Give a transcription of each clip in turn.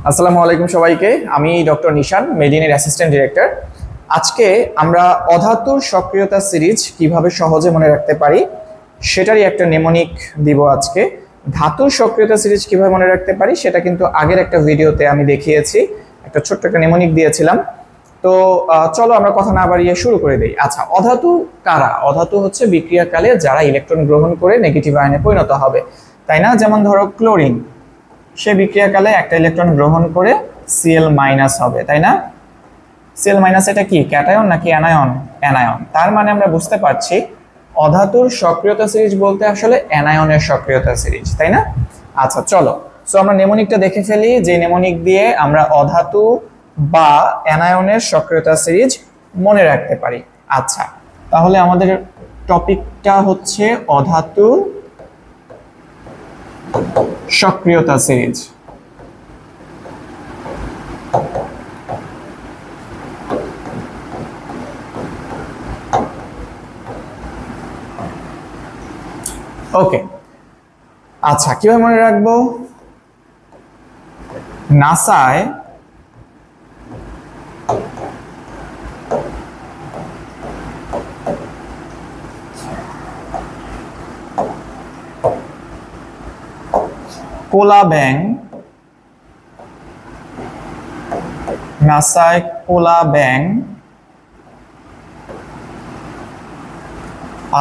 আসসালামু আলাইকুম সবাইকে। আমি ডক্টর নিশান, মেডিনের অ্যাসিস্ট্যান্ট ডিরেক্টর। আজকে আমরা অধাতুর সক্রিয়তা সিরিজ কিভাবে সহজে মনে রাখতে পারি সেটারই একটা নেমোনিক দিব আজকে। ধাতুর সক্রিয়তা সিরিজ কিভাবে মনে রাখতে পারি সেটা কিন্তু আগের একটা ভিডিওতে আমি দেখিয়েছি, একটা ছোট্ট একটা নেমোনিক দিয়েছিলাম। তো চলো আমরা কথা না বাড়িয়ে শুরু করে দেই। আচ্ছা, অধাতু কারা? অধাতু হচ্ছে বিক্রিয়াকালে যারা ইলেকট্রন গ্রহণ করে নেগেটিভ আয়নে পরিণত হবে, তাই না? যেমন ধরো ক্লোরিন, সে বিক্রিয়াকালে একটা ইলেকট্রন গ্রহণ করে Cl- হবে, তাই না? Cl- এটা কি ক্যাটায়ন নাকি অ্যানায়ন? অ্যানায়ন। তার মানে আমরা বুঝতে পারছি অধাতুর সক্রিয়তা সিরিজ বলতে আসলে অ্যানায়নের সক্রিয়তা সিরিজ, তাই না? আচ্ছা চলো, সো আমরা নেমোনিকটা দেখে ফেলি, যে নেমোনিক দিয়ে আমরা অধাতু বা অ্যানায়নের সক্রিয়তা সিরিজ মনে রাখতে পারি। আচ্ছা, তাহলে আমাদের টপিকটা হচ্ছে অধাতুর সক্রিয়তা সিরিজ। ওকে, আচ্ছা কিভাবে মনে রাখবো? নাসায় কোলা ব্যাং, নাসায় কোলা ব্যাং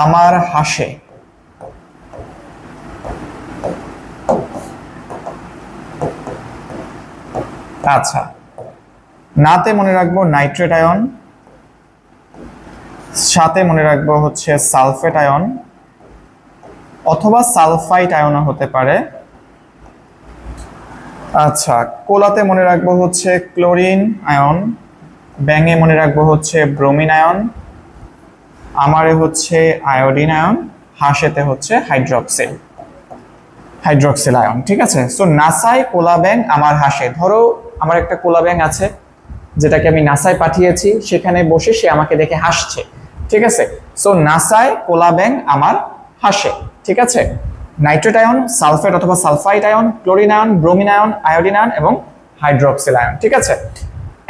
আমার হাসে। আচ্ছা, নাতে মনে রাখবো নাইট্রেট আয়ন, সাথে মনে রাখবো হচ্ছে সালফেট আয়ন অথবা সালফাইট আয়নও হতে পারে। আচ্ছা, কোলাতে মনে রাখবো হচ্ছে ক্লোরিন আয়ন, ব্যাঙে মনে রাখবো হচ্ছে ব্রোমিন আয়ন, আমারে হচ্ছে আয়োডিন আয়ন, হাসেতে হচ্ছে হাইড্রক্সিল আয়ন। ঠিক আছে? সো নাসায় কোলা ব্যাং আমার হাসে। ধরো আমার একটা কোলা ব্যাং আছে যেটাকে আমি নাসায় পাঠিয়েছি, সেখানে বসে সে আমাকে দেখে হাসছে। ঠিক আছে? সো নাসায় কোলা ব্যাং আমার হাসে। ঠিক আছে? নাইট্রেট আয়ন, সালফেট অথবা sulphite ion, chlorine ion, bromine ion, iodine ion এবং হাইড্রক্সিল আয়ন। ঠিক আছে?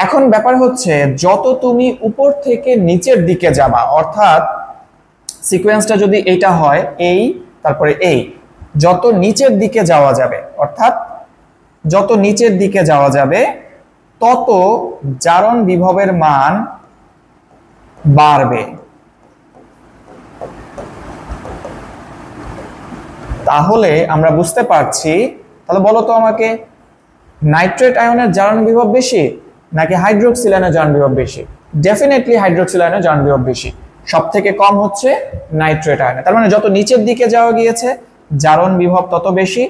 এখন ব্যাপার হচ্ছে যত তুমি উপর থেকে নিচের দিকে যাবা, অর্থাৎ সিকোয়েন্সটা যদি এইটা হয়, এই তারপরে এই, যত নিচের দিকে যাওয়া যাবে, অর্থাৎ যত নিচের দিকে যাওয়া যাবে তত জারণ বিভবের মান বাড়বে। তাহলে আমরা বুঝতে পারছি, তাহলে বলো তো আমাকে, নাইট্রেট আয়নের জারণ বিভব বেশি নাকি হাইড্রোক্সিল আয়নের জারণ বিভব বেশি? ডেফিনেটলি হাইড্রোক্সিল আয়নের জারণ বিভব বেশি। সব থেকে কম হচ্ছে নাইট্রেট আয়নে। তার মানে যত নিচের দিকে যাওয়া গিয়েছে জারণ বিভব তত বেশি।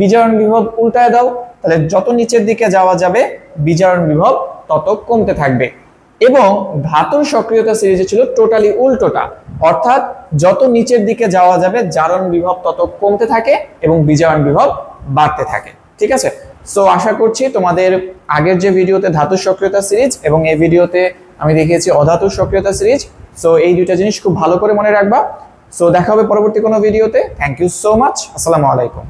বিজারণ বিভব উল্টায় দাও, তাহলে যত নিচের দিকে যাওয়া যাবে বিজারণ বিভব তত কমতে থাকবে। এবং ধাতুর সক্রিয়তা সিরিজে ছিল টোটালি উল্টোটা, অর্থাৎ যত নিচের দিকে যাওয়া যাবে জারণ বিভব তত কমতে থাকে এবং বিজারণ বিভব বাড়তে থাকে। ঠিক আছে? সো আশা করছি তোমাদের আগের যে ভিডিওতে ধাতুর সক্রিয়তা সিরিজ এবং এই ভিডিওতে আমি দেখিয়েছি অধাতুর সক্রিয়তা সিরিজ, সো এই দুইটা জিনিস খুব ভালো করে মনে রাখবা। সো দেখা হবে পরবর্তী কোনো ভিডিওতে। Thank you so much. আসসালামু আলাইকুম।